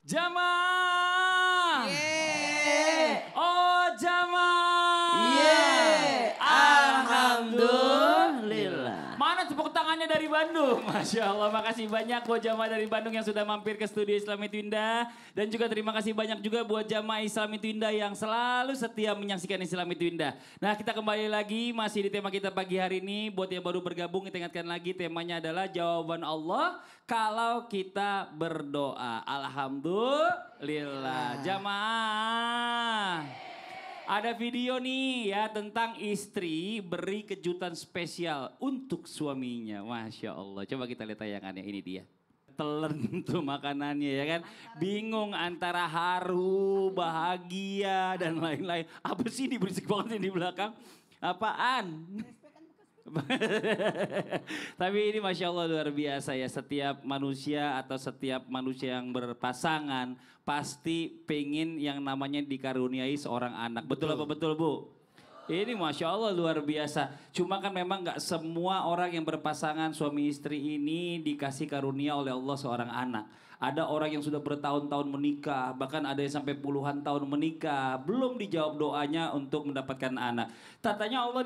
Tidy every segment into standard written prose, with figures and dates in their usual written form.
Jamaah. Yeay. Oh jamaah. Yeay. Alhamdulillah. Mana tepuk tangannya dari Bandung? Masya Allah, makasih banyak buat jamaah dari Bandung yang sudah mampir ke studio Islami Twinda. Dan juga terima kasih banyak juga buat jamaah Islami Twinda yang selalu setia menyaksikan Islami Twinda. Nah kita kembali lagi masih di tema kita pagi hari ini. Buat yang baru bergabung kita ingatkan lagi temanya adalah jawaban Allah kalau kita berdoa. Alhamdulillah. Jamaah. Ada video nih ya tentang istri beri kejutan spesial untuk suaminya. Masya Allah. Coba kita lihat tayangannya, ini dia. Telan tuh makanannya ya kan. Bingung antara haru, bahagia dan lain-lain. Apa sih ini berisik banget ini di belakang? Apaan? Tapi ini Masya Allah luar biasa ya. Setiap manusia atau setiap manusia yang berpasangan pasti pengen yang namanya dikaruniai seorang anak. Betul apa betul Bu? Ini Masya Allah luar biasa. Cuma kan memang gak semua orang yang berpasangan suami istri ini dikasih karunia oleh Allah seorang anak. Ada orang yang sudah bertahun-tahun menikah, bahkan ada yang sampai puluhan tahun menikah, belum dijawab doanya untuk mendapatkan anak. Katanya Allah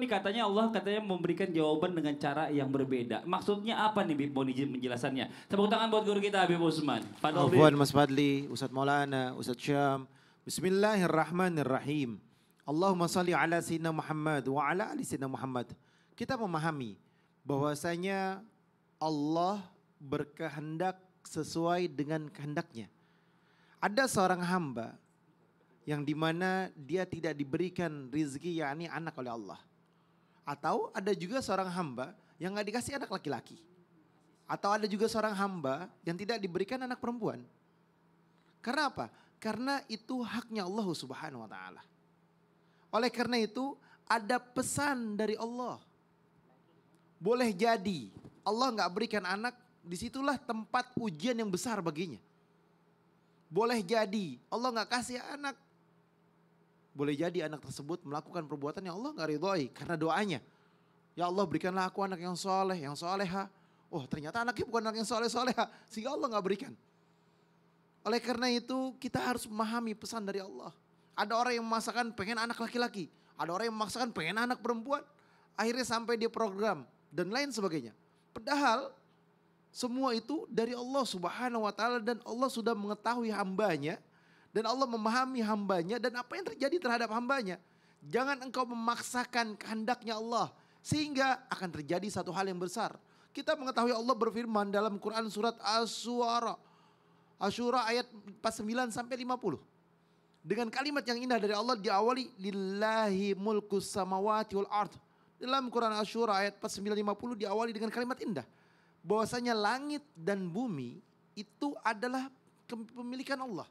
memberikan jawaban dengan cara yang berbeda. Maksudnya apa nih Bib? Mohon izin menjelasannya. Tepuk tangan buat guru kita Habib Usman. Afwan Mas Fadli, Ustadz Maulana, Ustadz Syam. Bismillahirrahmanirrahim. Allahumma salli ala Sayyidina Muhammad wa ala ali Sayyidina Muhammad. Kita memahami bahwasanya Allah berkehendak sesuai dengan kehendaknya. Ada seorang hamba yang dimana dia tidak diberikan rizki yakni anak oleh Allah. Atau ada juga seorang hamba yang gak dikasih anak laki-laki. Atau ada juga seorang hamba yang tidak diberikan anak perempuan. Karena apa? Karena itu haknya Allah Subhanahu wa ta'ala. Oleh karena itu ada pesan dari Allah. Boleh jadi Allah gak berikan anak, disitulah tempat ujian yang besar baginya. Boleh jadi Allah gak kasih anak. Boleh jadi anak tersebut melakukan perbuatan yang Allah gak ridhoi karena doanya. Ya Allah berikanlah aku anak yang soleh, yang soleha. Oh ternyata anaknya bukan anak yang soleh-soleha. Sehingga Allah gak berikan. Oleh karena itu kita harus memahami pesan dari Allah. Ada orang yang memaksakan pengen anak laki-laki. Ada orang yang memaksakan pengen anak perempuan. Akhirnya sampai dia program dan lain sebagainya. Padahal semua itu dari Allah Subhanahu wa ta'ala dan Allah sudah mengetahui hambanya. Dan Allah memahami hambanya dan apa yang terjadi terhadap hambanya. Jangan engkau memaksakan kehendaknya Allah. Sehingga akan terjadi satu hal yang besar. Kita mengetahui Allah berfirman dalam Quran surat Ash-Shu'ara ayat 49 sampai 50. Dengan kalimat yang indah dari Allah diawali lillahi mulkus samawati wal ard. Dalam Quran Ash-Shura ayat 49-50 diawali dengan kalimat indah. Bahwasanya langit dan bumi itu adalah kepemilikan Allah.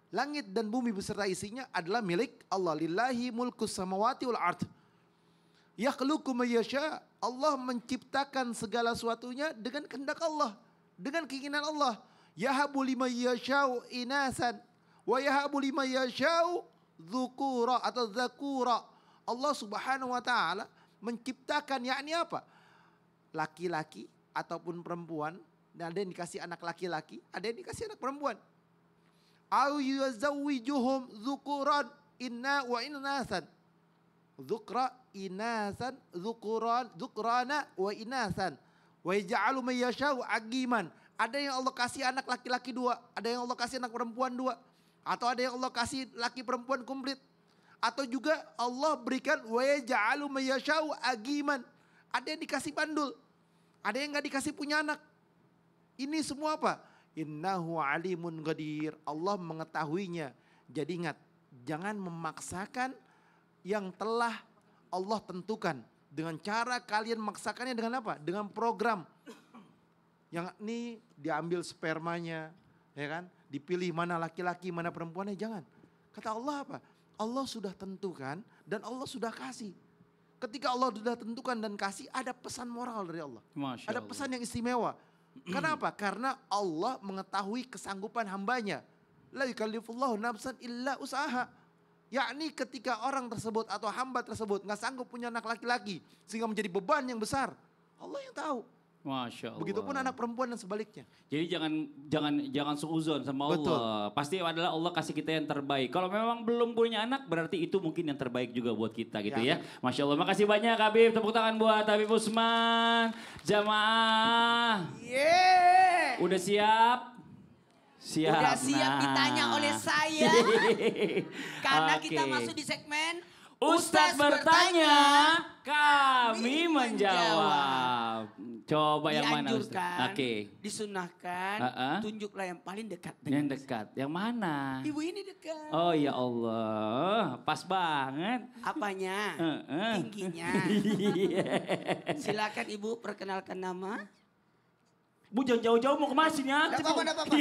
Langit dan bumi beserta isinya adalah milik Allah. Lillahi mulkus samawati wal ard. Yakhluqu may yasha. Allah menciptakan segala sesuatunya dengan kehendak Allah, dengan keinginan Allah. Yahabu liman yasha'u inasan wa yahabu liman yasha'u dzukura atau zakura. Allah Subhanahu wa taala menciptakan yakni apa? Laki-laki ataupun perempuan, dan ada yang dikasih anak laki-laki, ada yang dikasih anak perempuan. Au yuzawwijuhum dzukuran inna wa inasan. Dzukra inasan dzukrana wa inasan. Wa yaj'alu may yasha'u agiman. Ada yang Allah kasih anak laki-laki 2, ada yang Allah kasih anak perempuan 2, atau ada yang Allah kasih laki perempuan komplit. Atau juga Allah berikan wa yaj'alu may yasha'u agiman. Ada yang dikasih bandul. Ada yang gak dikasih punya anak. Ini semua apa? Innahu alimun qadir. Allah mengetahuinya. Jadi ingat, jangan memaksakan yang telah Allah tentukan. Dengan cara kalian memaksakannya dengan apa? Dengan program. Yang ini diambil spermanya, ya kan? Dipilih mana laki-laki, mana perempuannya, jangan. Kata Allah apa? Allah sudah tentukan dan Allah sudah kasih. Ketika Allah sudah tentukan dan kasih, ada pesan moral dari Allah. Ada pesan yang istimewa. Kenapa? Karena Allah mengetahui kesanggupan hambanya. La yukallifullahu nafsan illa usaha. Yakni ketika orang tersebut atau hamba tersebut gak sanggup punya anak laki-laki, sehingga menjadi beban yang besar. Allah yang tahu. Masya Allah. Begitupun anak perempuan dan sebaliknya. Jadi jangan suuzon sama Betul. Allah. Pasti adalah Allah kasih kita yang terbaik. Kalau memang belum punya anak berarti itu mungkin yang terbaik juga buat kita gitu ya. Masya Allah. Makasih banyak Habib. Tepuk tangan buat Habib Usman. Jamaah. Udah siap? Siap. Udah siap Nah. ditanya oleh saya. Karena Oke. kita masuk di segmen Ustadz bertanya, kami Kami menjawab. Coba yang mana Ustadz? dianjurkan, Oke. disunahkan, tunjuklah yang paling dekat Yang dengan dekat. Yang mana? Ibu ini dekat. Oh ya Allah, pas banget. Apanya? Heeh. Tingginya. Silakan Ibu perkenalkan nama. Bu jangan jauh-jauh mau ke masjidnya. Tidak apa-apa, tidak apa-apa.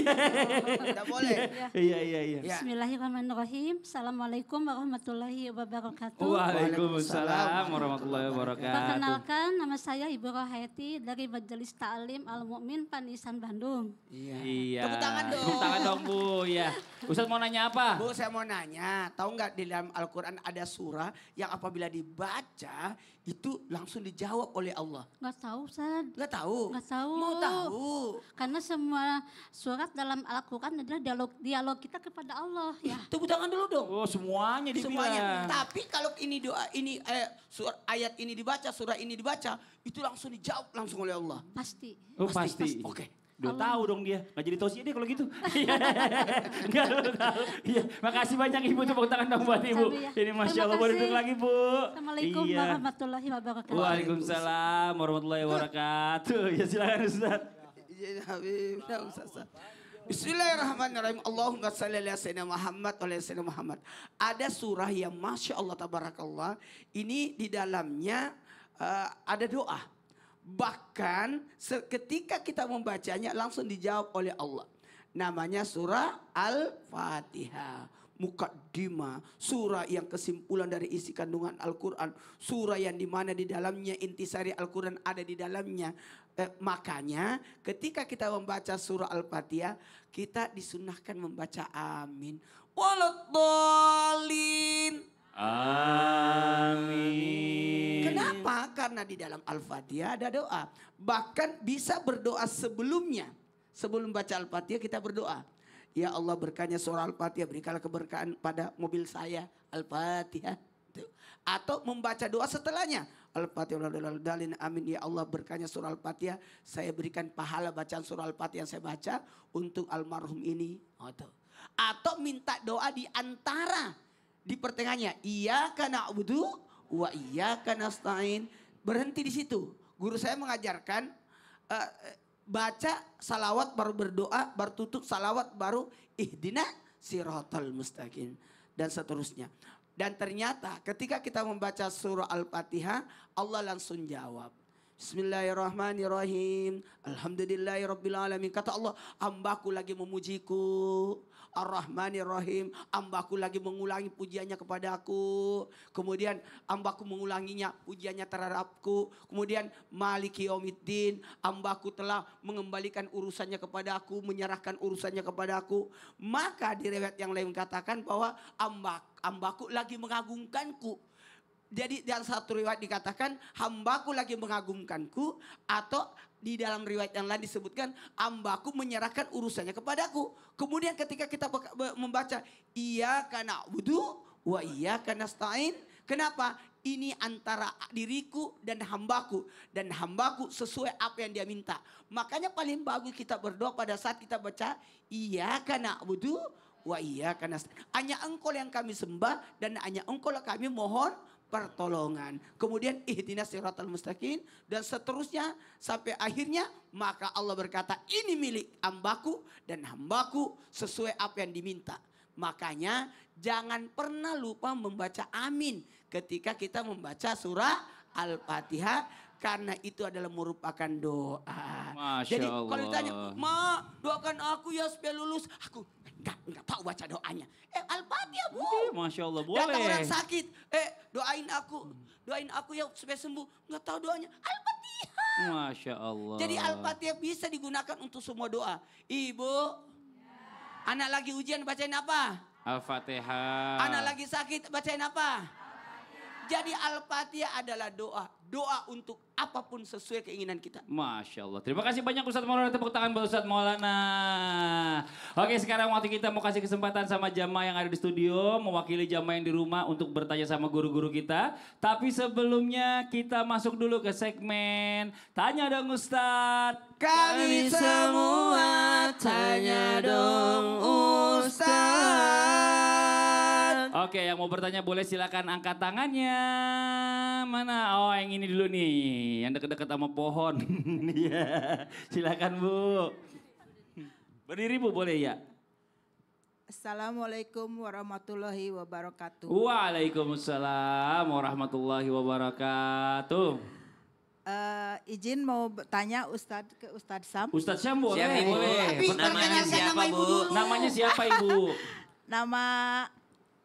Tidak boleh. Iya. Ya. Bismillahirrahmanirrahim. Assalamualaikum warahmatullahi wabarakatuh. Waalaikumsalam warahmatullahi wabarakatuh. Perkenalkan, nama saya Ibu Rohaiti dari Majelis Ta'lim Al-Mu'min Panisan Bandung. Iya. Tepuk tangan dong. Tepuk tangan dong Bu. Ya. Ustadz mau nanya apa? Bu, saya mau nanya, tahu nggak di dalam Al-Quran ada surah yang apabila dibaca itu langsung dijawab oleh Allah? Nggak tahu, Ustaz. Nggak tahu? Nggak tahu. Mau tahu? Karena semua surat dalam Al-Quran adalah dialog kita kepada Allah ya. Tepuk tangan dulu dong. Oh semuanya dibilang. Semuanya. Tapi kalau ini doa ini surat ayat ini dibaca, surah ini dibaca, itu langsung dijawab langsung oleh Allah. Pasti. Oh pasti. Oke. Udah tahu dong dia. Nggak jadi tausiah dia kalau gitu. Enggak tahu. Iya. Makasih banyak Ibu, tepuk tangan dong buat Ibu. Sampai ya. Ini Masya Terima Allah, boleh kasih. duduk lagi Bu. Assalamualaikum warahmatullahi wabarakatuh. Waalaikumsalam warahmatullahi wabarakatuh. Ya silakan Ustaz. Bismillahirrahmanirrahim. Allahumma salli ala sayyidina Muhammad wa ala sayyidina Muhammad. Ada surah yang Masya Allah tabarakallah. Ini di dalamnya ada doa. Bahkan ketika kita membacanya langsung dijawab oleh Allah. Namanya surah Al-Fatihah. Mukaddimah, surah yang kesimpulan dari isi kandungan Al-Quran. Surah yang dimana di dalamnya intisari Al-Quran ada di dalamnya. Makanya ketika kita membaca surah Al-Fatihah, kita disunahkan membaca amin. Waladhdallin. Amin. Kenapa? Karena di dalam Al-Fatihah ada doa. Bahkan bisa berdoa sebelumnya. Sebelum baca Al-Fatihah kita berdoa. Ya Allah berkahnya surah Al-Fatihah, berikanlah keberkahan pada mobil saya. Al-Fatihah. Atau membaca doa setelahnya. Al-Fatihah, amin. Ya Allah berkahnya surah Al-Fatihah, saya berikan pahala bacaan surah Al-Fatihah yang saya baca untuk almarhum ini. Atau minta doa di antara, di pertengahannya. Iyyaka na'budu wa iyyaka nasta'in. Berhenti di situ. Guru saya mengajarkan baca salawat baru berdoa, baru tutup salawat baru ihdina siratal mustaqim dan seterusnya. Dan ternyata ketika kita membaca surah Al-Fatihah, Allah langsung jawab. Bismillahirrahmanirrahim. Alhamdulillahirrabbilalamin. Kata Allah, hambaku lagi memujiku. Ar-Rahmanirrahim. Hambaku lagi mengulangi pujiannya kepadaku. Kemudian hambaku mengulanginya pujiannya terhadapku. Kemudian Maliki Yaumiddin. Hambaku telah mengembalikan urusannya kepadaku. Menyerahkan urusannya kepadaku. Maka di riwayat yang lain katakan bahwa hambaku lagi mengagungkanku. Jadi dalam satu riwayat dikatakan hambaku lagi mengagumkanku, atau di dalam riwayat yang lain disebutkan hambaku menyerahkan urusannya kepadaku. Kemudian ketika kita membaca iyyaka na'budu wa iyyaka nasta'in, kenapa? Ini antara diriku dan hambaku. Dan hambaku sesuai apa yang dia minta. Makanya paling bagus kita berdoa pada saat kita baca iyyaka na'budu wa iyyaka nasta'in. Hanya engkau yang kami sembah dan hanya engkau yang kami mohon pertolongan. Kemudian ihdinas siratal mustaqim dan seterusnya sampai akhirnya, maka Allah berkata ini milik hambaku dan hambaku sesuai apa yang diminta. Makanya jangan pernah lupa membaca amin ketika kita membaca surah Al-Fatihah, karena itu adalah merupakan doa. Masya Jadi Allah. kalau ditanya, "Ma, doakan aku ya supaya lulus." Aku enggak tahu baca doanya. Al-Fatihah, Bu. Masya Allah, Datang boleh. orang sakit, doain aku ya supaya sembuh. Enggak tahu doanya. Al-Fatihah. Masya Allah. Jadi Al-Fatihah bisa digunakan untuk semua doa. Ibu, anak lagi ujian bacain apa? Al-Fatihah. Anak lagi sakit bacain apa? Jadi Al-Fatihah adalah doa. Doa untuk apapun sesuai keinginan kita. Masya Allah. Terima kasih banyak Ustadz Maulana. Tepuk tangan buat Ustadz Maulana. Oke, sekarang waktu kita mau kasih kesempatan sama jamaah yang ada di studio. Mewakili jamaah yang di rumah untuk bertanya sama guru-guru kita. Tapi sebelumnya kita masuk dulu ke segmen Tanya Dong Ustadz. Kami semua tanya dong Ustaz. Oke, yang mau bertanya boleh silakan angkat tangannya. Mana? Oh, yang ini dulu nih, yang deket-deket sama pohon. Iya, silakan Bu. Berdiri Bu, boleh ya? Assalamualaikum warahmatullahi wabarakatuh. Waalaikumsalam warahmatullahi wabarakatuh. Izin mau bertanya ke Ustadz Sam. Ustadz Syam boleh. Siap, Ibu. Tapi Namanya perkenalkan siapa, nama ibu Bu? dulu. Namanya siapa Ibu? Nama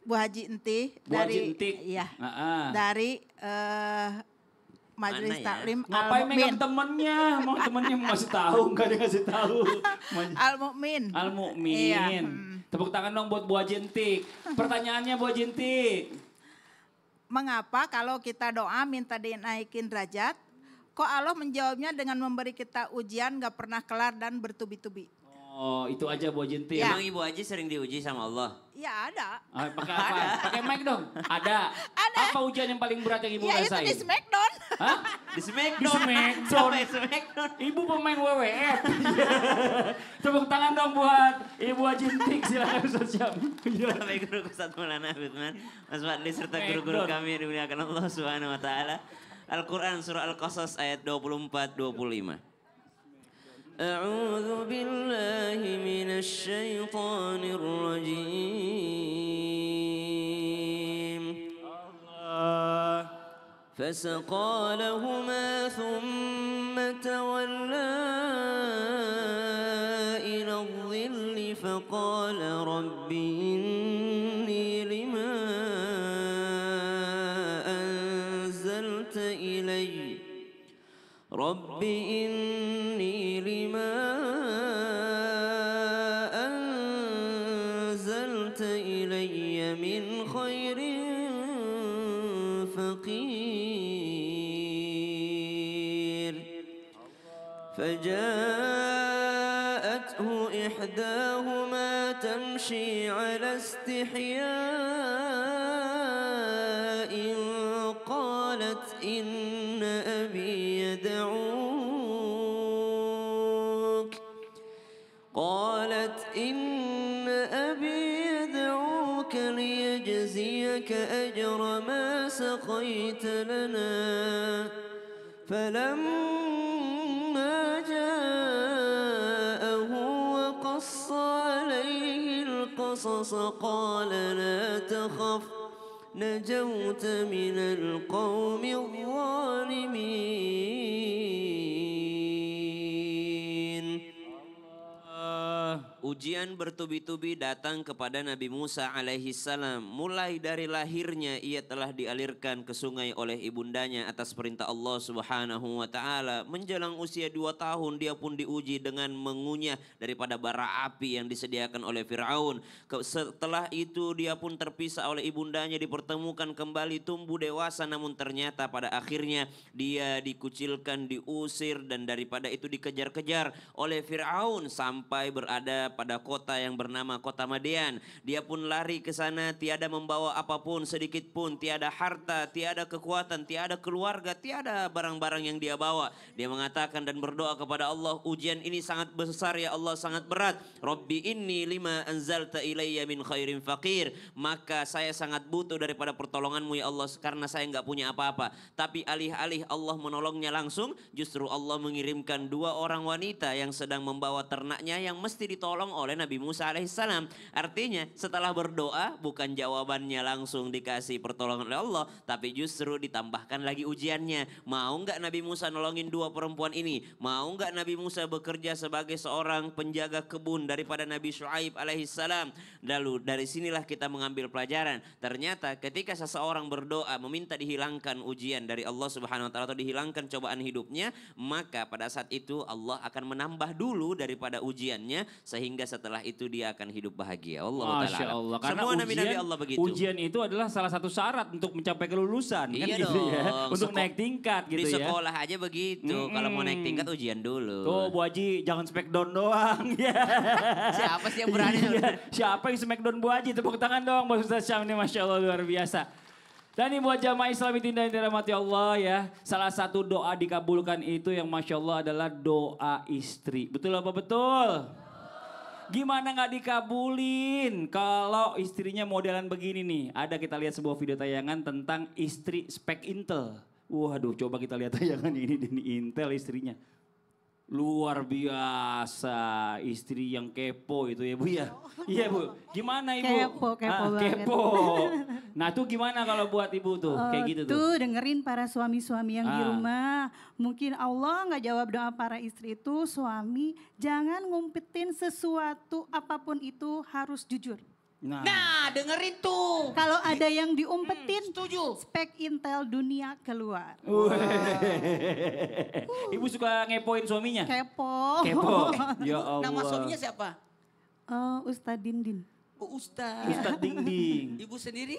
Bu Haji Enti Bu dari Haji Entik. iya, Ah. dari Majelis Mana ya? Taklim Ngapain megang Al-Mu'min. temennya? Mau temennya mau ngasih tahu, enggak ada ngasih tahu. Al-Mu'min. Al-Mu'min. Iya, Tepuk tangan dong buat Bu Haji Entik. Pertanyaannya Bu Haji Entik. Mengapa kalau kita doa minta dinaikin derajat, kok Allah menjawabnya dengan memberi kita ujian gak pernah kelar dan bertubi-tubi? Oh, itu aja Bu Haji Entik. Ya. Emang Ibu Haji sering diuji sama Allah? Ya ada. Ah, pakai apa? Pakai mic dong. Ada. Apa ujian yang paling berat yang Ibu Ya itu rasain? di Smackdown. Hah? Di Smackdown. Di Smackdown. Sampai Smackdown. Ibu pemain WWF. Tepuk tangan dong buat Ibu Haji Entik. Silakan Ustaz Syam. Sampai guru Ustadz Maulana Abidman, Mas Fadli serta guru-guru Smackdown. kami yang dimuliakan Allah Subhanahu wa taala. Al-Qur'an surah Al-Qasas ayat 24-25. A'udzu billahi minasy syaithanir rajim. فسقى لهما ثم تولى إلى الظل فقال رب إني لما أنزلت إلي رب إني لما أنزلت إلي من خير فقير فجاءته إحداهما تمشي على استحياء قالت إن أبي يدعوك ليجزيك أجر ما سقيت لنا فلما جاءه وقص عليه القصص قال لا تخف نجوت من القوم الظالمين. Ujian bertubi-tubi datang kepada Nabi Musa alaihi salam. Mulai dari lahirnya ia telah dialirkan ke sungai oleh ibundanya atas perintah Allah Subhanahu wa taala. Menjelang usia 2 tahun dia pun diuji dengan mengunyah daripada bara api yang disediakan oleh Firaun. Setelah itu dia pun terpisah oleh ibundanya, dipertemukan kembali, tumbuh dewasa, namun ternyata pada akhirnya dia dikucilkan, diusir, dan daripada itu dikejar-kejar oleh Firaun sampai berada pada kota yang bernama kota Madian. Dia pun lari ke sana, tiada membawa apapun sedikit pun, tiada harta, tiada kekuatan, tiada keluarga, tiada barang-barang yang dia bawa. Dia mengatakan dan berdoa kepada Allah, ujian ini sangat besar ya Allah, sangat berat. Rabbi inni lima anzalta ilayya min khairin faqir. Maka saya sangat butuh daripada pertolonganmu ya Allah, karena saya enggak punya apa-apa. Tapi alih-alih Allah menolongnya langsung, justru Allah mengirimkan 2 orang wanita yang sedang membawa ternaknya yang mesti ditolong oleh Nabi Musa alaihissalam. Artinya setelah berdoa bukan jawabannya langsung dikasih pertolongan oleh Allah, tapi justru ditambahkan lagi ujiannya. Mau nggak Nabi Musa nolongin 2 perempuan ini? Mau nggak Nabi Musa bekerja sebagai seorang penjaga kebun daripada Nabi Syuaib alaihissalam? Lalu dari sinilah kita mengambil pelajaran. Ternyata ketika seseorang berdoa meminta dihilangkan ujian dari Allah Subhanahu wa taala atau dihilangkan cobaan hidupnya, maka pada saat itu Allah akan menambah dulu daripada ujiannya sehingga sehingga setelah itu dia akan hidup bahagia. Allah Masya taala. Allah. Karena Semua nabi-nabi Allah begitu. Ujian itu adalah salah satu syarat untuk mencapai kelulusan. Iya kan gitu ya. dong. Untuk naik tingkat gitu Di ya. sekolah aja begitu. Kalau mau naik tingkat ujian dulu. Tuh Bu Haji jangan smackdown doang. Ya. Siapa sih yang berani? Iya, siapa yang smackdown Bu Haji? Tepuk tangan dong Bos Ustaz Syam ini Masya Allah luar biasa. Dan ini buat jamaah Islam yang dirahmati Allah ya. Salah satu doa dikabulkan itu yang Masya Allah adalah doa istri. Betul apa betul? Gimana nggak dikabulin kalau istrinya modelan begini nih. Ada kita lihat sebuah video tayangan tentang istri spek Intel. Waduh coba kita lihat tayangan ini Intel istrinya. Luar biasa, istri yang kepo itu ya Bu ya. Iya Bu, gimana Ibu? Kepo banget. Kepo. Nah tuh gimana kalau buat Ibu tuh, kayak gitu tuh. Tuh dengerin para suami-suami yang di rumah. Mungkin Allah nggak jawab doa para istri itu, suami jangan ngumpetin sesuatu apapun itu harus jujur. Nah, dengerin tuh. Kalau ada yang diumpetin, Setuju. spek Intel dunia keluar. Ibu suka ngepoin suaminya? Kepo. Kepo. Ya Allah. Nama suaminya siapa? Ustadz Dindin. Oh, Ustaz. Ustadz Ding-Ding. Ibu sendiri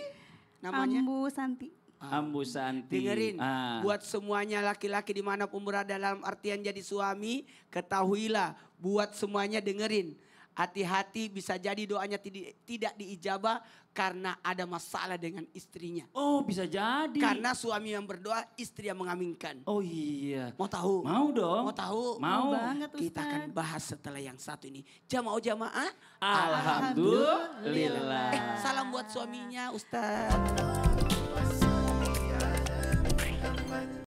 namanya? Ambu Santi. Ambu Santi. Dengerin, buat semuanya laki-laki dimanapun berada dalam artian jadi suami, ketahuilah, buat semuanya dengerin. Hati-hati bisa jadi doanya tidak diijabah karena ada masalah dengan istrinya. Oh bisa jadi. Karena suami yang berdoa, istri yang mengaminkan. Oh iya. Mau tahu? Mau dong. Mau tahu? Mau. Banget Kita akan Ustadz. bahas setelah yang satu ini. Jamaah. Alhamdulillah. Salam buat suaminya Ustaz.